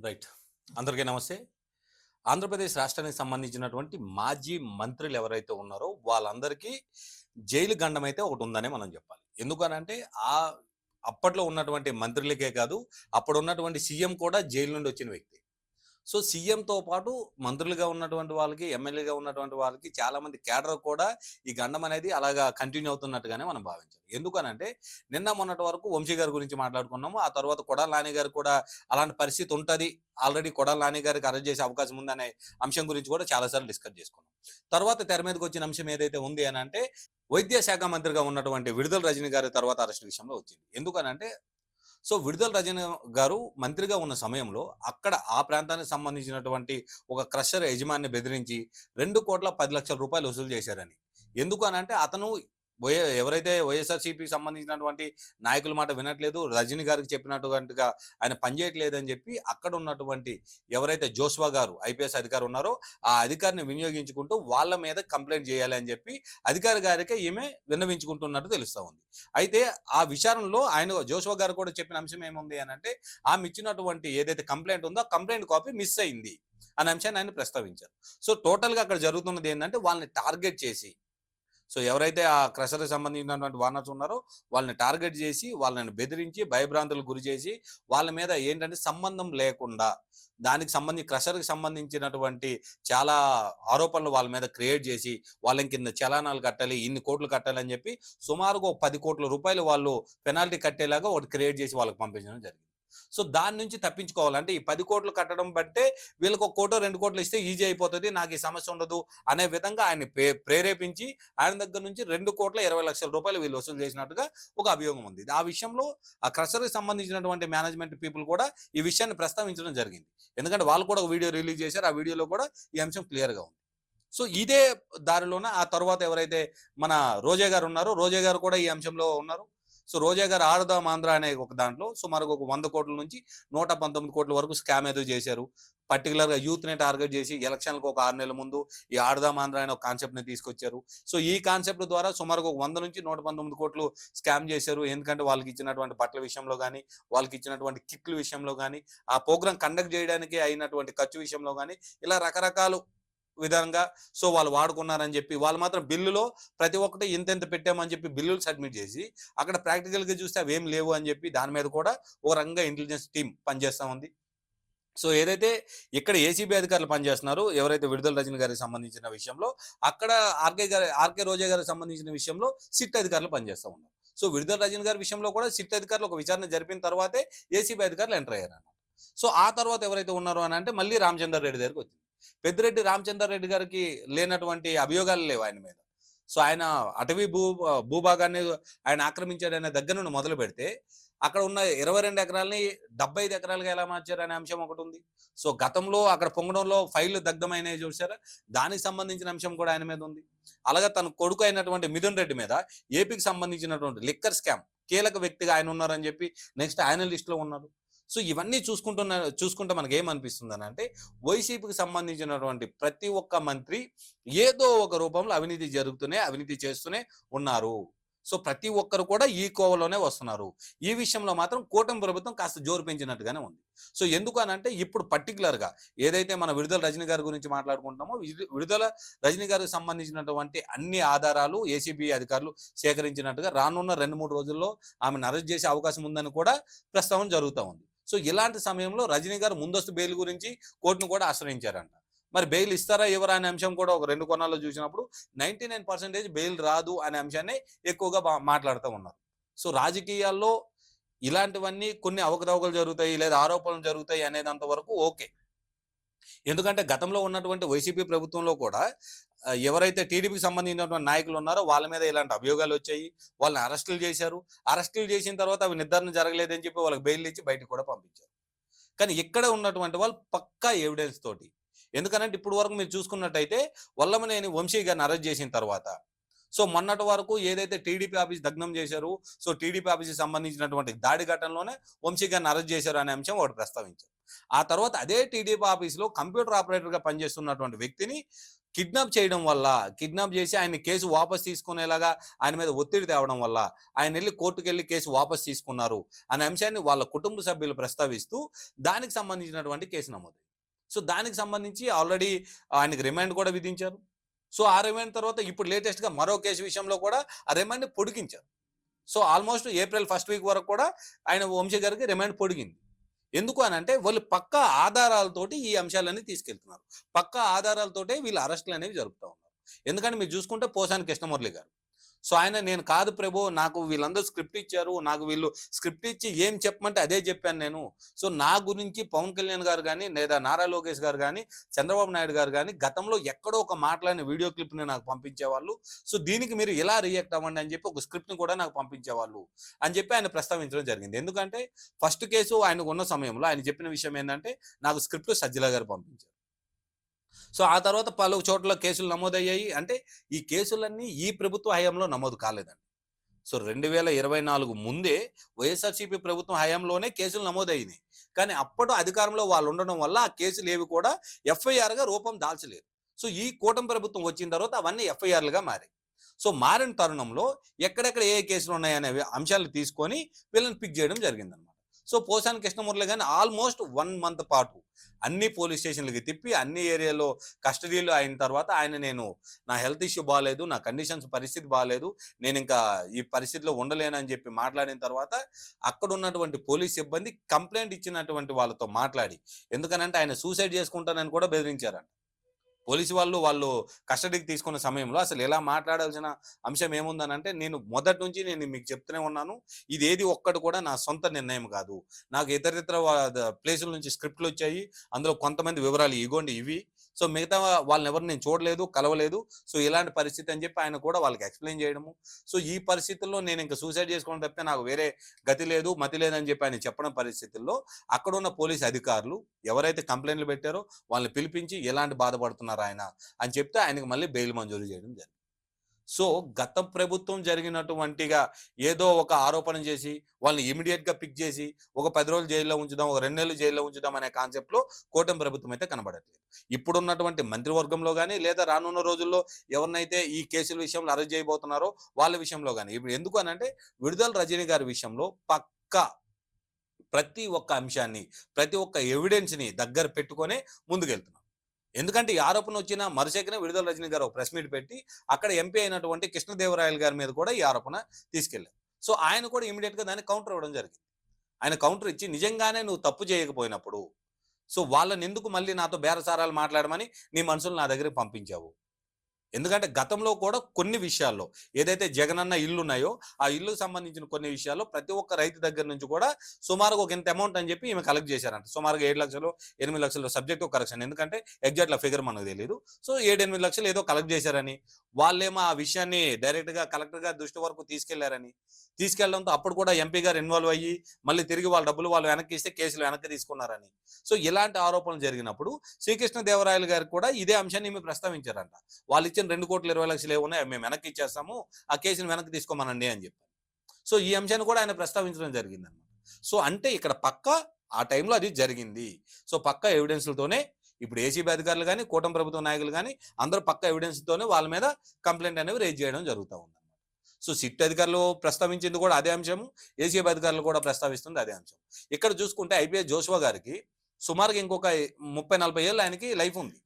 Right. అందరికీ నమస్తే. ఆంధ్రప్రదేశ్ రాష్ట్రానికి సంబంధించినటువంటి మాజీ మంత్రులు ఎవరైతే ఉన్నారో వాళ్ళందరికీ జైలు గండం అయితే ఒకటుందనే మనం చెప్పాలి. ఎందుకనంటే ఆహ్, అప్పట్లో ఉన్నటువంటి మంత్రులకే కాదు, అప్పుడున్నటువంటి సీఎం కూడా జైలు నుండి వచ్చిన వ్యక్తి. సో, సీఎంతో పాటు మంత్రులుగా ఉన్నటువంటి వాళ్ళకి, ఎమ్మెల్యేగా ఉన్నటువంటి వాళ్ళకి చాలామంది క్యాడర్ కూడా ఈ గండం అనేది అలాగా కంటిన్యూ అవుతున్నట్టుగానే మనం భావించాలి. ఎందుకనంటే నిన్న మొన్నటి వరకు వంశీ గారి గురించి మాట్లాడుకున్నాము. ఆ తర్వాత కొడాలి నాని గారు కూడా అలాంటి పరిస్థితి ఉంటది. ఆల్రెడీ కొడాలి నాని గారికి అరెస్ట్ చేసే అవకాశం ఉందనే అంశం గురించి కూడా చాలా సార్లు డిస్కస్ చేసుకున్నాం. తర్వాత తెర మీదకొచ్చిన అంశం ఏదైతే ఉంది అనంటే వైద్య శాఖ మంత్రిగా ఉన్నటువంటి విడుదల రజనీ గారి తర్వాత అరెస్ట్ విషయంలో వచ్చింది. ఎందుకనంటే సో, విడుదల రజనీ గారు మంత్రిగా ఉన్న సమయంలో అక్కడ ఆ ప్రాంతానికి సంబంధించినటువంటి ఒక క్రషర్ యజమానిని బెదిరించి 2,10,00,000 వసూలు చేశారని. ఎందుకు అనంటే అతను ఎవరైతే వైఎస్ఆర్‌సీపీకి సంబంధించినటువంటి నాయకుల మాట వినట్లేదు, రజనీ గారికి చెప్పినట్టుగా ఆయన పనిచేయట్లేదని చెప్పి అక్కడ ఉన్నటువంటి ఎవరైతే జోస్వా గారు ఐపీఎస్ అధికారి ఉన్నారో, ఆ అధికారిని వినియోగించుకుంటూ వాళ్ళ మీద కంప్లెయింట్ చేయాలి అని చెప్పి అధికారి గారికే ఈమె విన్నవించుకుంటున్నట్టు తెలుస్తా ఉంది. అయితే ఆ విచారణలో ఆయన జోషువా గారు కూడా చెప్పిన అంశం ఏముంది అనంటే, ఆమె ఇచ్చినటువంటి ఏదైతే కంప్లెయింట్ ఉందో, ఆ కంప్లెయింట్ కాపీ మిస్ అయింది అనే అంశాన్ని ఆయన ప్రస్తావించారు. సో, టోటల్‌గా అక్కడ జరుగుతున్నది ఏందంటే, వాళ్ళని టార్గెట్ చేసి సో, ఎవరైతే ఆ క్రషర్‌కి సంబంధించినటువంటి ఓనర్స్ ఉన్నారో, వాళ్ళని టార్గెట్ చేసి, వాళ్ళని బెదిరించి, భయభ్రాంతులకు గురి చేసి, వాళ్ళ మీద ఏంటంటే సంబంధం లేకుండా, దానికి క్రషర్‌కి సంబంధించినటువంటి చాలా ఆరోపణలు వాళ్ళ మీద క్రియేట్ చేసి, వాళ్ళకింత చలానాలు కట్టాలి, ఇన్ని కోట్లు కట్టాలని చెప్పి, సుమారుగా ఒక 10,00,00,000 వాళ్ళు పెనాల్టీ కట్టేలాగా ఒకటి క్రియేట్ చేసి వాళ్ళకి పంపించడం జరిగింది. సో, దాని నుంచి తప్పించుకోవాలి. అంటే ఈ 10,00,00,000 కట్టడం బట్టే వీళ్ళకి ఒక కోటో, 2 కోట్లు ఇస్తే ఈజీ అయిపోతది. నాకు ఈ సమస్య ఉండదు అనే విధంగా ఆయన్ని ప్రేరేపించి ఆయన దగ్గర నుంచి రూ. 2,20,00,000 వీళ్ళు వసూలు చేసినట్టుగా ఒక అభియోగం ఉంది. ఆ విషయంలో ఆ క్రషర్‌కి సంబంధించినటువంటి మేనేజ్మెంట్ పీపుల్ కూడా ఈ విషయాన్ని ప్రస్తావించడం జరిగింది. ఎందుకంటే వాళ్ళు కూడా ఒక వీడియో రిలీజ్ చేశారు. ఆ వీడియోలో కూడా ఈ అంశం క్లియర్‌గా ఉంది. సో, ఇదే దారిలోన ఆ తర్వాత ఎవరైతే మన రోజా గారు ఉన్నారో, రోజా గారు కూడా ఈ అంశంలో ఉన్నారు. సో, రోజా గారు ఆడదాం ఆంధ్ర అనే ఒక దాంట్లో సుమారుగా ఒక 100,00,00,000 నుంచి 119,00,00,000 వరకు స్కామ్ ఏదో చేశారు. పర్టిక్యులర్‌గా యూత్‌ని టార్గెట్ చేసి ఎలక్షన్‌లకు ఒక 6 నెలల ముందు ఈ ఆడదాం ఆంధ్ర అనే ఒక కాన్సెప్ట్‌ని తీసుకొచ్చారు. సో, ఈ కాన్సెప్ట్ ద్వారా సుమారుగా ఒక 100-119,00,00,000 స్కామ్ చేశారు. ఎందుకంటే వాళ్ళకి ఇచ్చినటువంటి బట్టల విషయంలో గాని, వాళ్ళకి ఇచ్చినటువంటి కిట్‌ల విషయంలో గాని, ఆ ప్రోగ్రామ్ కండక్ట్ చేయడానికి అయినటువంటి ఖర్చు విషయంలో గాని, ఇలా రకరకాలు విధంగా సో, వాళ్ళు వాడుకున్నారని చెప్పి, వాళ్ళు మాత్రం బిల్లులో ప్రతి ఒక్కటి ఇంతింత పెట్టామని చెప్పి బిల్లులు సబ్మిట్ చేసి, అక్కడ ప్రాక్టికల్‌గా చూస్తే అవేం లేవు అని చెప్పి దాని మీద కూడా ఒక రకంగా ఇంటెలిజెన్స్ టీమ్ పనిచేస్తా ఉంది. సో, ఏదైతే ఇక్కడ ఏసీబీ అధికారులు పనిచేస్తున్నారో, ఎవరైతే విడుదల రజనీ గారికి సంబంధించిన విషయంలో, అక్కడ ఆర్‌కే రోజా గారికి సంబంధించిన విషయంలో సిట్ అధికారులు పనిచేస్తా ఉన్నారు. సో, విడుదల రజనీ గారి విషయంలో కూడా సిట్ అధికారులు ఒక విచారణ జరిపిన తర్వాతే ఏసీబీ అధికారులు ఎంటర్ అయ్యారన్నమాట. సో, ఆ తర్వాత ఎవరైతే ఉన్నారో అనంటే మళ్ళీ రామచందర్ రెడ్డి దగ్గరికొచ్చింది. పెద్దిరెడ్డి రామచందర్ రెడ్డి గారికి లేనటువంటి అభియోగాలు లేవు ఆయన మీద. సో, ఆయన అటవీ భూభాగాన్ని ఆయన ఆక్రమించాడనే దగ్గర నుండి మొదలుపెడితే, అక్కడ ఉన్న 22 ఎకరాలని 75 ఎకరాలుగా ఎలా మార్చారనే అంశం ఒకటుంది. సో, గతంలో అక్కడ పొంగడంలో ఫైళ్లు దగ్ధమైనయి చూసారా? దానికి సంబంధించిన అంశం కూడా ఆయన మీద ఉంది. అలాగే తన కొడుకు అయినటువంటి మిథున్ రెడ్డి మీద ఏపీకి సంబంధించినటువంటి లిక్కర్ స్కామ్ కీలక వ్యక్తిగా ఆయన ఉన్నారని చెప్పి నెక్స్ట్ ఆయన లిస్ట్‌లో ఉన్నారు. సో, ఇవన్నీ చూసుకుంటే మనకేమనిపిస్తుందనంటే, వైసీపీకి సంబంధించినటువంటి ప్రతి ఒక్క మంత్రి ఏదో ఒక రూపంలో అవినీతి చేస్తూనే ఉన్నారు. సో, ప్రతి ఒక్కరు కూడా ఈ కోవలోనే వస్తున్నారు. ఈ విషయంలో మాత్రం కూటమి ప్రభుత్వం కాస్త జోరు పెంచినట్టుగానే ఉంది. సో, ఎందుకు అనంటే ఇప్పుడు పర్టిక్యులర్‌గా ఏదైతే మన విడుదల రజనీ గారి గురించి మాట్లాడుకుంటున్నామో, విడుదల రజనీ గారికి సంబంధించినటువంటి అన్ని ఆధారాలు ఏసీబీ అధికారులు సేకరించినట్టుగా రానున్న 2, 3 రోజుల్లో ఆమెను అరెస్ట్ చేసే అవకాశం ఉందని కూడా ప్రస్తావన జరుగుతా ఉంది. సో, ఇలాంటి సమయంలో రజనీ గారు ముందస్తు బెయిల్ గురించి కోర్టును కూడా ఆశ్రయించారంట. మరి బెయిల్ ఇస్తారా? ఇవ్వరా? అనే అంశం కూడా ఒక 2 కోణాల్లో చూసినప్పుడు 99% బెయిల్ రాదు అనే అంశాన్నే ఎక్కువగా మాట్లాడుతా ఉన్నారు. సో, రాజకీయాల్లో ఇలాంటివన్నీ కొన్ని అవకతవకలు జరుగుతాయి, లేదా ఆరోపణలు జరుగుతాయి అనేదంత వరకు ఓకే. ఎందుకంటే గతంలో ఉన్నటువంటి వైసీపీ ప్రభుత్వంలో కూడా ఎవరైతే టీడీపీకి సంబంధించినటువంటి నాయకులు ఉన్నారో వాళ్ళ మీద ఇలాంటి అభియోగాలొచ్చాయి. వాళ్ళని అరెస్టులు చేశారు. అరెస్టులు చేసిన తర్వాత అవి నిర్ధారణ జరగలేదని చెప్పి వాళ్ళకి బెయిల్ ఇచ్చి బయటకి కూడా పంపించారు. కానీ ఇక్కడ ఉన్నటువంటి వాళ్ళు పక్కా ఎవిడెన్స్ తోటి. ఎందుకనంటే ఇప్పటి వరకు మీరు చూసుకున్నట్టయితే వల్లభనేని వంశీ గారిని అరెస్ట్ చేసిన తర్వాత సో, మొన్నటి వరకు ఏదైతే టీడీపీ ఆఫీస్ దగ్ధం చేశారు. సో, టీడీపీ ఆఫీస్‌కి సంబంధించినటువంటి దాడి ఘటనలోనే వంశీ గారిని అరెస్ట్ చేశారు అనే అంశం ఒకటి ప్రస్తావించారు. ఆ తర్వాత అదే టీడీపీ ఆఫీస్‌లో కంప్యూటర్ ఆపరేటర్‌గా పనిచేస్తున్నటువంటి వ్యక్తిని కిడ్నాప్ చేసి ఆయన కేసు వాపస్ తీసుకునేలాగా ఆయన మీద ఒత్తిడి తేవడం వల్ల ఆయన వెళ్ళి కోర్టుకెళ్ళి కేసు వాపస్ తీసుకున్నారు అనే అంశాన్ని వాళ్ళ కుటుంబ సభ్యులు ప్రస్తావిస్తూ దానికి సంబంధించినటువంటి కేసు నమోదు. సో దానికి సంబంధించి ఆల్రెడీ ఆయనకి రిమాండ్ కూడా విధించారు. సో ఆ రిమాండ్ తర్వాత ఇప్పుడు లేటెస్ట్గా మరో కేసు విషయంలో కూడా ఆ రిమాండ్ని పొడిగించారు. So almost April first week వరకు కూడా ఆయన వంశీ గారికి రిమాండ్ పొడిగింది. ఎందుకు అని అంటే వాళ్ళు పక్కా ఆధారాలతోటి ఈ అంశాలన్నీ తీసుకెళ్తున్నారు. పక్కా ఆధారాలతోటే వీళ్ళు అరెస్టులు అనేవి జరుపుతా ఉన్నారు. ఎందుకంటే మీరు చూసుకుంటే పోసాని కృష్ణమురళి గారు, సో ఆయన నేను కాదు ప్రభు, నాకు వీళ్ళందరూ స్క్రిప్ట్ ఇచ్చారు, నాకు వీళ్ళు స్క్రిప్ట్ ఇచ్చి ఏం చెప్పమంటే అదే చెప్పాను నేను. సో నా గురించి పవన్ కళ్యాణ్ గారు కానీ లేదా నారా లోకేష్ గారు కానీ చంద్రబాబు నాయుడు గారు కానీ గతంలో ఎక్కడో ఒక మాట్లాడిన వీడియో క్లిప్ని నాకు పంపించేవాళ్ళు. సో దీనికి మీరు ఇలా రియాక్ట్ అవ్వండి అని చెప్పి ఒక స్క్రిప్ట్ని కూడా నాకు పంపించేవాళ్ళు అని చెప్పి ఆయన ప్రస్తావించడం జరిగింది. ఎందుకంటే ఫస్ట్ కేసు ఆయనకు ఉన్న సమయంలో ఆయన చెప్పిన విషయం ఏంటంటే నాకు స్క్రిప్ట్ సజ్జల గారు పంపించారు. సో ఆ తర్వాత పలు చోట్ల కేసులు నమోదయ్యాయి. అంటే ఈ కేసులన్నీ ఈ ప్రభుత్వ హయాంలో నమోదు కాలేదండి. సో 2024 ముందే వైఎస్ఆర్సీపీ ప్రభుత్వం హయాంలోనే కేసులు నమోదయ్యినాయి. కానీ అప్పటి అధికారంలో వాళ్ళు ఉండడం వల్ల ఆ కేసులు ఏవి కూడా ఎఫ్ఐఆర్గా రూపం దాల్చలేదు. సో ఈ కూటమి ప్రభుత్వం వచ్చిన తర్వాత అవన్నీ ఎఫ్ఐఆర్లుగా మారాయి. సో మారిన తరుణంలో ఎక్కడెక్కడ ఏ కేసులు ఉన్నాయనే అంశాలు తీసుకొని వీళ్ళని పిక్ చేయడం జరిగిందనమాట. సో పోసాని కృష్ణమురళి గారిని ఆల్మోస్ట్ 1 మంత్ పాటు అన్ని పోలీస్ స్టేషన్లకి తిప్పి అన్ని ఏరియాలో కస్టడీలో అయిన తర్వాత ఆయన నేను నా హెల్త్ ఇష్యూ బాగాలేదు, నా కండిషన్స్ పరిస్థితి బాగాలేదు, నేను ఇంకా ఈ పరిస్థితిలో ఉండలేనని చెప్పి మాట్లాడిన తర్వాత అక్కడ ఉన్నటువంటి పోలీస్ సిబ్బంది కంప్లైంట్ ఇచ్చినటువంటి వాళ్ళతో మాట్లాడి, ఎందుకనంటే ఆయన సూసైడ్ చేసుకుంటానని కూడా బెదిరించారంట. పోలీసు వాళ్ళు కస్టడీకి తీసుకున్న సమయంలో అసలు ఎలా మాట్లాడాల్సిన అంశం ఏముందనంటే, నేను మొదటి నుంచి నేను మీకు చెప్తూనే ఉన్నాను, ఇదేది ఒక్కటి కూడా నా సొంత నిర్ణయం కాదు. నాకు ఇతరితర ప్లేసుల నుంచి స్క్రిప్ట్లు వచ్చాయి, అందులో కొంతమంది వివరాలు ఇగోండి ఇవి. సో మిగతా వాళ్ళని ఎవరు నేను చూడలేదు, కలవలేదు. సో ఇలాంటి పరిస్థితి అని చెప్పి ఆయన కూడా వాళ్ళకి ఎక్స్ప్లెయిన్ చేయడము. సో ఈ పరిస్థితుల్లో నేను ఇంకా సూసైడ్ చేసుకోవడం తప్పితే నాకు వేరే గతి లేదు, మతి లేదని చెప్పి ఆయన చెప్పడం పరిస్థితుల్లో అక్కడున్న పోలీస్ అధికారులు ఎవరైతే కంప్లైంట్లు పెట్టారో వాళ్ళని పిలిపించి ఎలాంటి బాధపడుతున్నారు ఆయన అని చెప్తే ఆయనకు మళ్ళీ బెయిల్ మంజూరు చేయడం జరిగింది. సో గత ప్రభుత్వం జరిగినటువంటిగా ఏదో ఒక ఆరోపణ చేసి వాళ్ళని ఇమీడియట్ గా పిక్ చేసి ఒక 10 రోజులు జైల్లో ఉంచుదాం, ఒక 2 నెలలు జైల్లో ఉంచుదాం అనే కాన్సెప్ట్ లో కూటమి ప్రభుత్వం అయితే కనబడట్లేదు. ఇప్పుడున్నటువంటి మంత్రివర్గంలో కానీ లేదా రానున్న రోజుల్లో ఎవరినైతే ఈ కేసుల విషయంలో అరెస్ట్ చేయబోతున్నారో వాళ్ళ విషయంలో కానీ ఇప్పుడు ఎందుకు అనంటే విడుదల రజనీ గారి విషయంలో పక్కా ప్రతి ఒక్క అంశాన్ని ప్రతి ఒక్క ఎవిడెన్స్ ని దగ్గర పెట్టుకునే ముందుకెళ్తున్నారు. ఎందుకంటే ఈ ఆరోపణ వచ్చిన మరుసటినే విడుదల రజనీ గారు ఒక ప్రెస్ మీట్ పెట్టి అక్కడ ఎంపీ అయినటువంటి కృష్ణదేవరాయలు గారి మీద కూడా ఈ ఆరోపణ తీసుకెళ్లారు. సో ఆయన కూడా ఇమీడియట్ గా దాన్ని కౌంటర్ ఇవ్వడం జరిగింది. ఆయన కౌంటర్ ఇచ్చి నిజంగానే నువ్వు తప్పు చేయకపోయినప్పుడు సో వాళ్ళని ఎందుకు మళ్ళీ నాతో బేరసారాలు మాట్లాడమని నీ మనుషులు నా దగ్గరికి పంపించావు? ఎందుకంటే గతంలో కూడా కొన్ని విషయాల్లో ఏదైతే జగనన్న ఇల్లు ఉన్నాయో ఆ ఇల్లుకు సంబంధించిన కొన్ని విషయాల్లో ప్రతి ఒక్క రైతు దగ్గర నుంచి కూడా సుమారుగా ఒక ఇంత అమౌంట్ అని చెప్పి ఈమె కలెక్ట్ చేశారంట. సుమారుగా 7 లక్షలు 8 లక్షలు సబ్జెక్ట్ కరెక్షన్, ఎందుకంటే ఎగ్జాక్ట్ ఫిగర్ మనకు తెలియదు. సో 7-8 లక్షలు ఏదో కలెక్ట్ చేశారని వాళ్ళేమో ఆ విషయాన్ని డైరెక్ట్ గా కలెక్టర్ గారి దృష్టి వరకు తీసుకెళ్లడంతో అప్పుడు కూడా ఎంపీ గారు ఇన్వాల్వ్ అయ్యి మళ్ళీ తిరిగి వాళ్ళ డబ్బులు వాళ్ళు వెనక్కి ఇస్తే కేసులు వెనక్కి తీసుకున్నారని. సో ఇలాంటి ఆరోపణలు జరిగినప్పుడు శ్రీకృష్ణదేవరాయలు గారు కూడా ఇదే అంశాన్ని ఈమె ప్రస్తావించారంట. వాళ్ళు ఇచ్చిన 2,20,00,000 ఏమున్నాయి మేము వెనక్కి ఇచ్చేస్తాము, ఆ కేసుని వెనక్కి తీసుకోమనండి అని చెప్పారు. సో ఈ అంశాన్ని కూడా ఆయన ప్రస్తావించడం జరిగిందన్నమాట. సో అంటే ఇక్కడ పక్కా ఆ టైంలో అది జరిగింది. సో పక్కా ఎవిడెన్స్లతోనే ఇప్పుడు ఏసీబీ అధికారులు కానీ కూటమి ప్రభుత్వ నాయకులు కానీ అందరూ పక్కా ఎవిడెన్స్తోనే వాళ్ళ మీద కంప్లైంట్ అనేవి రేజ్ చేయడం జరుగుతూ ఉంది. సో సిట్ అధికారులు ప్రస్తావించింది కూడా అదే అంశము, ఏసీబీ అధికారులు కూడా ప్రస్తావిస్తుంది అదే అంశం. ఇక్కడ చూసుకుంటే ఐపీఎస్ జోషువా గారికి సుమారుగా ఇంకొక 30-40 ఏళ్ళు ఆయనకి లైఫ్ ఉంది.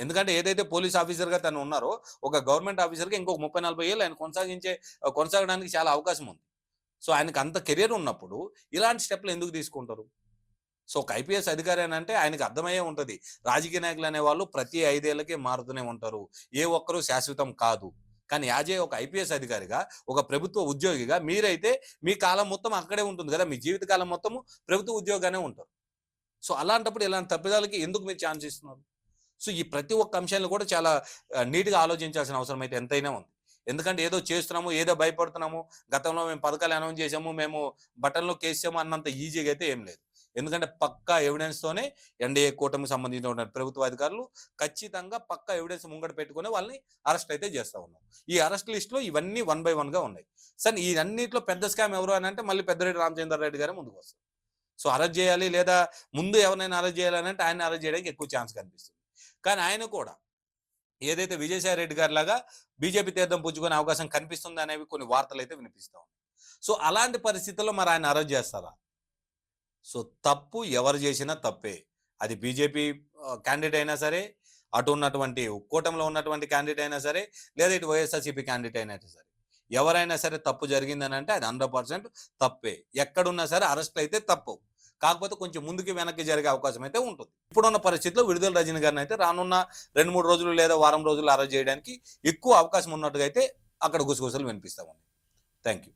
ఎందుకంటే ఏదైతే పోలీస్ ఆఫీసర్గా తను ఉన్నారో ఒక గవర్నమెంట్ ఆఫీసర్గా ఇంకొక 30-40 ఏళ్ళు ఆయన కొనసాగడానికి చాలా అవకాశం ఉంది. సో ఆయనకు అంత కెరీర్ ఉన్నప్పుడు ఇలాంటి స్టెప్లు ఎందుకు తీసుకుంటారు? సో ఒక ఐపీఎస్ అధికారి అని అంటే ఆయనకు అర్థమయ్యే ఉంటుంది, రాజకీయ నాయకులు అనేవాళ్ళు ప్రతి 5 ఏళ్లకే మారుతూనే ఉంటారు, ఏ ఒక్కరూ శాశ్వతం కాదు. కానీ యాజే ఒక ఐపీఎస్ అధికారిగా ఒక ప్రభుత్వ ఉద్యోగిగా మీరైతే మీ కాలం మొత్తం అక్కడే ఉంటుంది కదా, మీ జీవిత కాలం మొత్తము ప్రభుత్వ ఉద్యోగానే ఉంటారు. సో అలాంటప్పుడు ఇలాంటి తప్పిదాలకి ఎందుకు మీరు ఛాన్స్ ఇస్తున్నారు? సో ఈ ప్రతి ఒక్క అంశాలను కూడా చాలా నీట్గా ఆలోచించాల్సిన అవసరం అయితే ఎంతైనా ఉంది. ఎందుకంటే ఏదో చేస్తున్నాము, ఏదో భయపడుతున్నాము, గతంలో మేము పథకాలు అనౌన్స్ చేసాము, మేము బటన్లో కేసాము అన్నంత ఈజీగా అయితే ఏం లేదు. ఎందుకంటే పక్కా ఎవిడెన్స్తోనే ఎన్డీఏ కూటమికి సంబంధించిన ప్రభుత్వ అధికారులు ఖచ్చితంగా పక్కా ఎవిడెన్స్ ముంగట పెట్టుకుని వాళ్ళని అరెస్ట్ అయితే చేస్తూ ఉన్నాం. ఈ అరెస్ట్ లిస్టులో ఇవన్నీ 1 by 1గా ఉన్నాయి. సరే ఈ అన్నింటిలో పెద్ద స్కామ్ ఎవరు అని అంటే మళ్ళీ పెద్దిరెడ్డి రామచంద్రారెడ్డి గారే ముందుకు వస్తారు. సో అరెస్ట్ చేయాలి లేదా ముందు ఎవరినైనా అరెస్ట్ చేయాలని అంటే ఆయన అరెస్ట్ చేయడానికి ఎక్కువ ఛాన్స్ కనిపిస్తుంది. కానీ ఆయన కూడా ఏదైతే విజయసాయి రెడ్డి గారి లాగా బీజేపీ తీర్థం పుచ్చుకునే అవకాశం కనిపిస్తుంది అనేవి కొన్ని వార్తలు అయితే వినిపిస్తా ఉన్నాయి. సో అలాంటి పరిస్థితుల్లో మరి ఆయన అరెస్ట్ చేస్తారా? సో తప్పు ఎవరు చేసినా తప్పే. అది బీజేపీ క్యాండిడేట్ అయినా సరే, అటు ఉన్నటువంటి కూటమిలో ఉన్నటువంటి క్యాండిడేట్ అయినా సరే, లేదా ఇటు వైఎస్ఆర్‌సీపీ క్యాండిడేట్ అయినా సరే. ఎవరైనా సరే తప్పు జరిగిందనంటే అది 100% తప్పే. ఎక్కడున్నా సరే అరెస్ట్‌లయితే తప్పవు. కాకపోతే కొంచెం ముందుకి, వెనక్కి జరిగే అవకాశం అయితే ఉంటుంది. ఇప్పుడున్న పరిస్థితిలో విడుదల రజనీ గారినైతే రానున్న 2, 3 రోజులు లేదా వారం రోజుల్లో అరెస్ట్ చేయడానికి ఎక్కువ అవకాశం ఉన్నట్టుగా అయితే అక్కడ గుసగుసలు వినిపిస్తా ఉన్నాయి. Thank you.